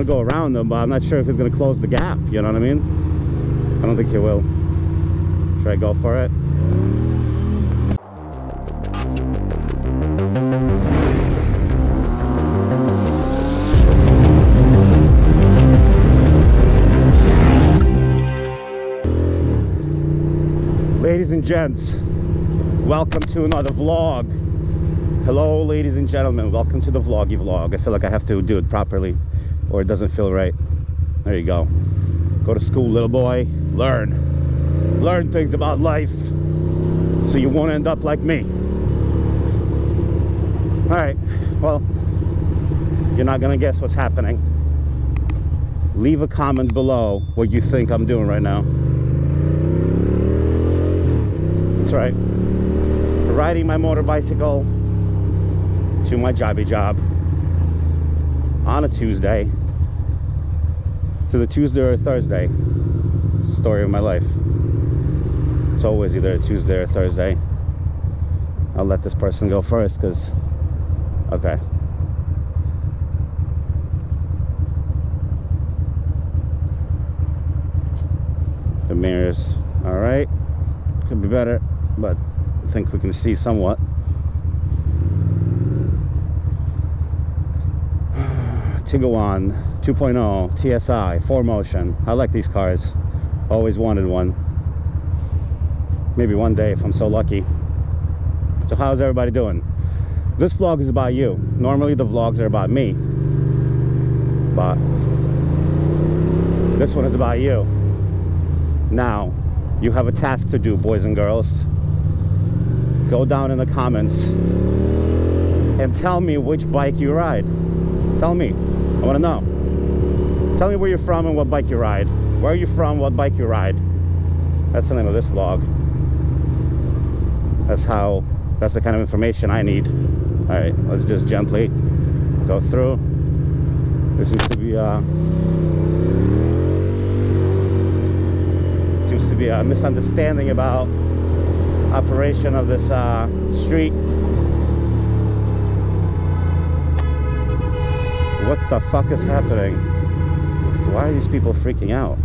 want to go around them, but I'm not sure if he's going to close the gap, you know what I mean? I don't think he will. Should I go for it? Ladies and gents, welcome to another vlog. Hello, ladies and gentlemen, welcome to the vloggy vlog. I feel like I have to do it properly or it doesn't feel right. There you go. Go to school, little boy. Learn things about life so you won't end up like me. Alright, well, you're not gonna guess what's happening. Leave a comment below what you think I'm doing right now. That's right. Riding my motorbicycle to my jobby job on a Tuesday, to the Tuesday or Thursday story of my life. It's always either a Tuesday or Thursday. I'll let this person go first because, okay. The mirrors, all right. Could be better, but I think we can see somewhat. Tiguan 2.0 TSI 4Motion. I like these cars. Always wanted one. Maybe one day if I'm so lucky. So how's everybody doing? This vlog is about you. Normally the vlogs are about me, but this one is about you. Now you have a task to do, boys and girls. Go down in the comments and tell me which bike you ride. Tell me. I want to know. Tell me where you're from and what bike you ride. Where are you from, what bike you ride. That's the name of this vlog. That's the kind of information I need. Alright, let's just gently go through. There seems to be a misunderstanding about operation of this street. What the fuck is happening? Why are these people freaking out?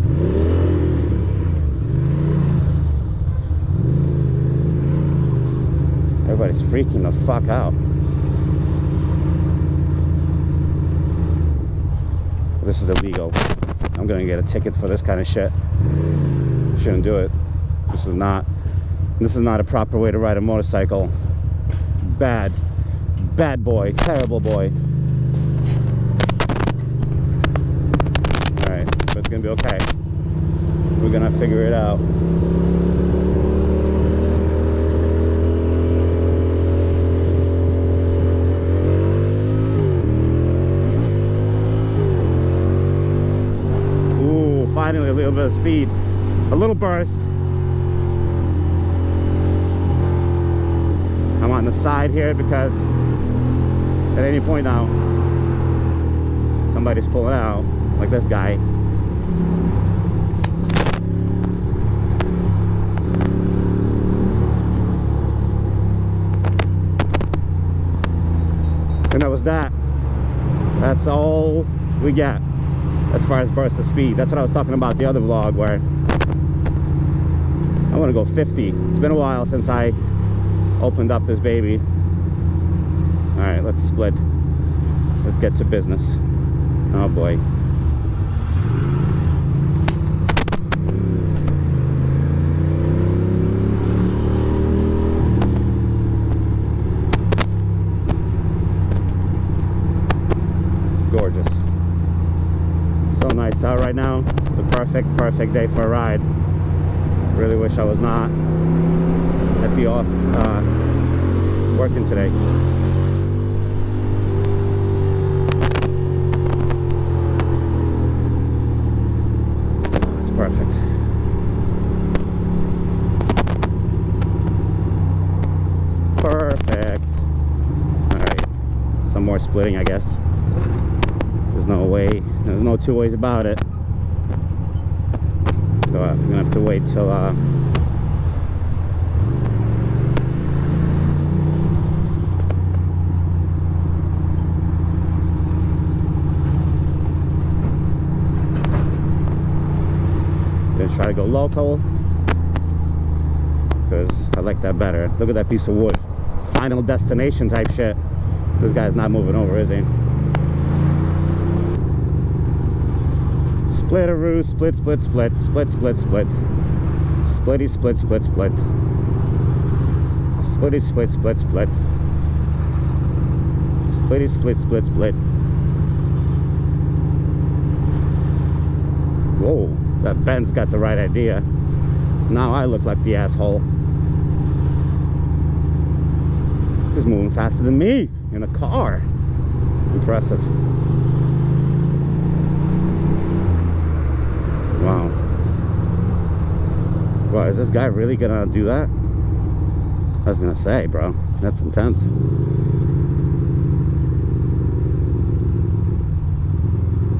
Everybody's freaking the fuck out. This is illegal. I'm gonna get a ticket for this kind of shit. Shouldn't do it. This is not a proper way to ride a motorcycle. Bad boy, terrible boy. Alright, but it's gonna be okay. We're gonna figure it out. Ooh, finally a little bit of speed. A little burst. I'm on the side here because at any point now somebody's pulling out, like this guy. And that was that. That's all we get as far as burst of speed. That's what I was talking about the other vlog where I want to go 50. It's been a while since I opened up this baby. Alright, let's split. Let's get to business. Oh boy. Gorgeous. So nice out right now. It's a perfect day for a ride. Really wish I was not at the off working today. It's perfect. Perfect. Alright. Some more splitting, I guess. There's no two ways about it. So I'm gonna have to wait till try to go local, because I like that better. Look at that piece of wood. Final destination type shit. This guy's not moving over, is he? Splitteroo, split, split, split, split, split, split. Splitty, split, split, split. Splitty, split, split, split. Splitty, split, split, split. Whoa, that Ben's got the right idea. Now I look like the asshole. He's moving faster than me in a car. Impressive. Wow. Wow, is this guy really gonna do that? I was gonna say, bro, that's intense.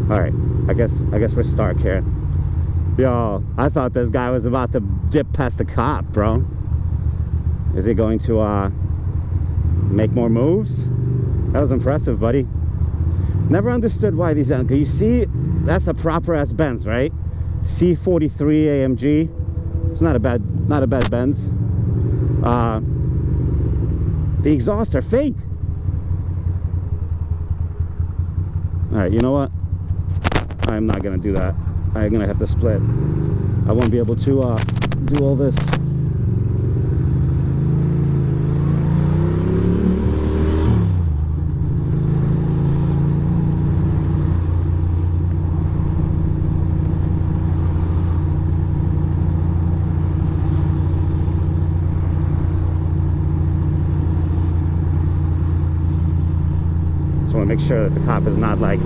All right, I guess we're Stark here. Yo, I thought this guy was about to dip past the cop, bro. Is he going to make more moves? That was impressive, buddy. Never understood why these, you see, that's a proper ass Benz, right? C43 AMG. It's not a bad Benz. The exhausts are fake. All right, you know what? I'm not gonna do that. I'm gonna have to split. I won't be able to do all this. Just want to make sure that the cop is not like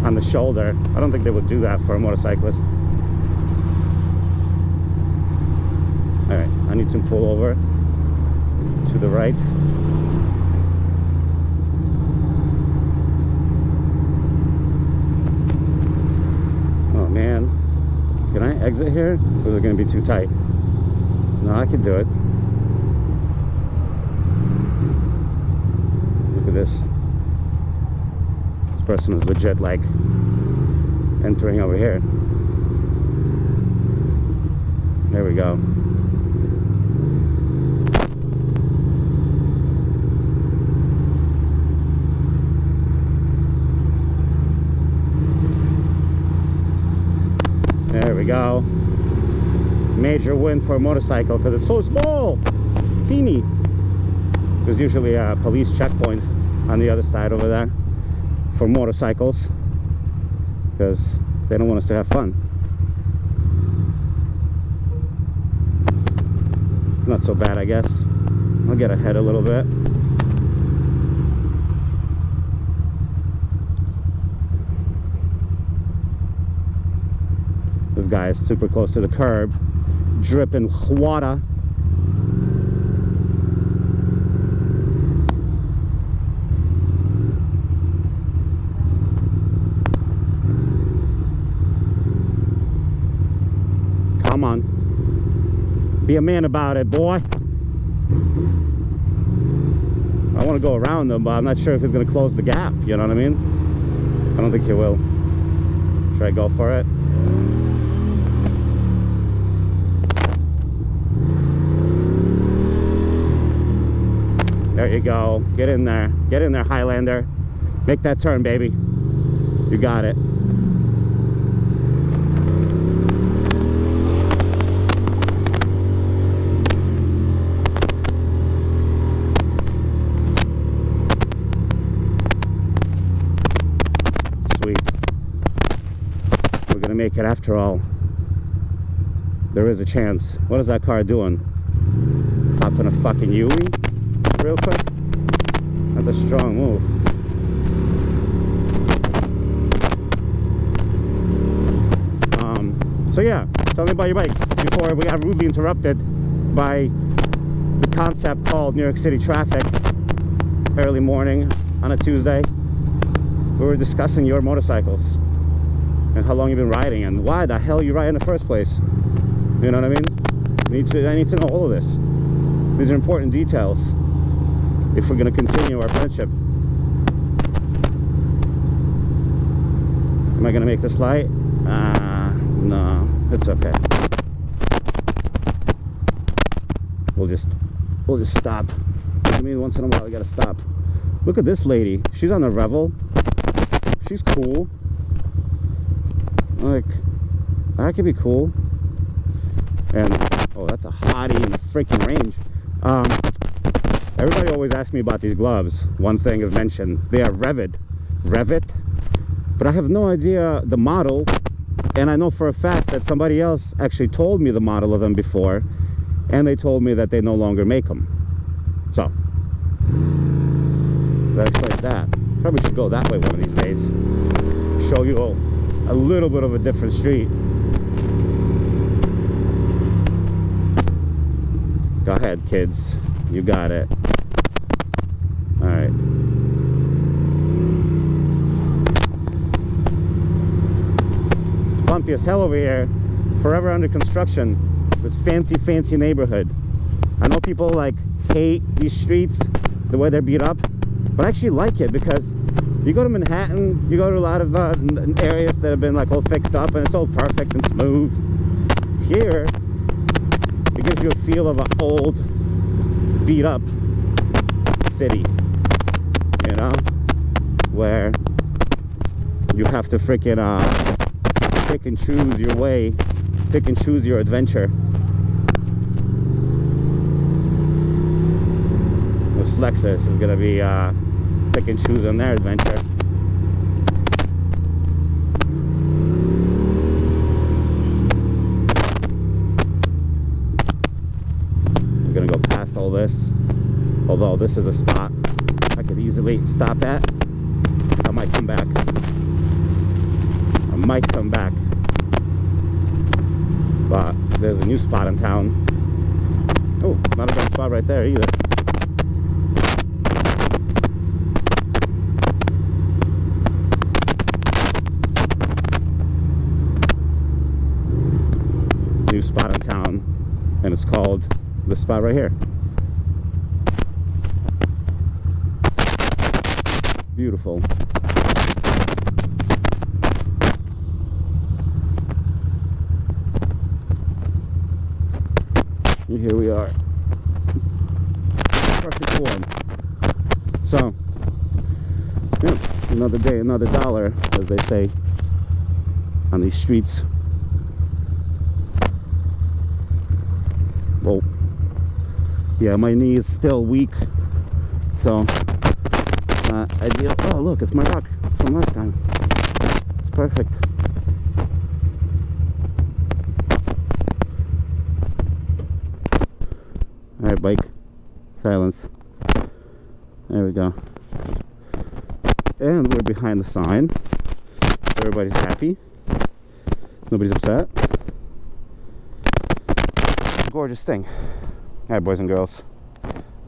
on the shoulder. I don't think they would do that for a motorcyclist. Alright, I need to pull over to the right. Oh man, can I exit here? Or is it going to be too tight? No, I can do it. Look at this. This person is legit like entering over here. There we go. There we go. Major win for a motorcycle because it's so small, teeny. There's usually a police checkpoint on the other side over there for motorcycles because they don't want us to have fun. It's not so bad, I guess. I'll get ahead a little bit. This guy is super close to the curb, dripping water. Come on. Be a man about it, boy. I want to go around them, but I'm not sure if he's going to close the gap. You know what I mean? I don't think he will. Should I go for it? There you go. Get in there. Get in there, Highlander. Make that turn, baby. You got it. Sweet. We're gonna make it after all. There is a chance. What is that car doing? Popping a fucking Yui? Real quick. That's a strong move. So yeah, tell me about your bikes before we got rudely interrupted by the concept called New York City traffic. Early morning on a Tuesday. We were discussing your motorcycles and how long you've been riding and why the hell you ride in the first place. You know what I mean? I need to know all of this. These are important details if we're going to continue our friendship. Am I going to make this light? No, it's okay. We'll just stop. I mean, once in a while we gotta stop. Look at this lady. She's on a Revel. She's cool. Like, that could be cool. And oh, that's a hottie in the freaking range. Everybody always asks me about these gloves. One thing I've mentioned, they are Revit, but I have no idea the model. And I know for a fact that somebody else actually told me the model of them before, and they told me that they no longer make them. So that explains that. Probably should go that way one of these days. Show you a little bit of a different street. Go ahead, kids. You got it. All right. Bumpy as hell over here. Forever under construction. This fancy neighborhood. I know people like hate these streets, the way they're beat up, but I actually like it because you go to Manhattan, you go to a lot of areas that have been like all fixed up and it's all perfect and smooth. Here, it gives you a feel of an old, beat up city, you know, where you have to freaking pick and choose your way, pick and choose your adventure. This Lexus is gonna be pick and choose on their adventure. We're gonna go past all this, although this is a spot I could easily stop at. I might come back. But there's a new spot in town. Oh, not a bad spot right there either. New spot in town, and it's called this spot right here. Beautiful. And here we are. Perfect form. So, yeah, another day, another dollar, as they say on these streets. Well, yeah, my knee is still weak, so ideal. Oh, look, it's my rock from last time. It's perfect. All right, bike, silence. There we go. And we're behind the sign, so everybody's happy. Nobody's upset. Gorgeous thing. All right, boys and girls,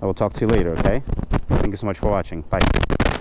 I will talk to you later, okay? Thank you so much for watching. Bye.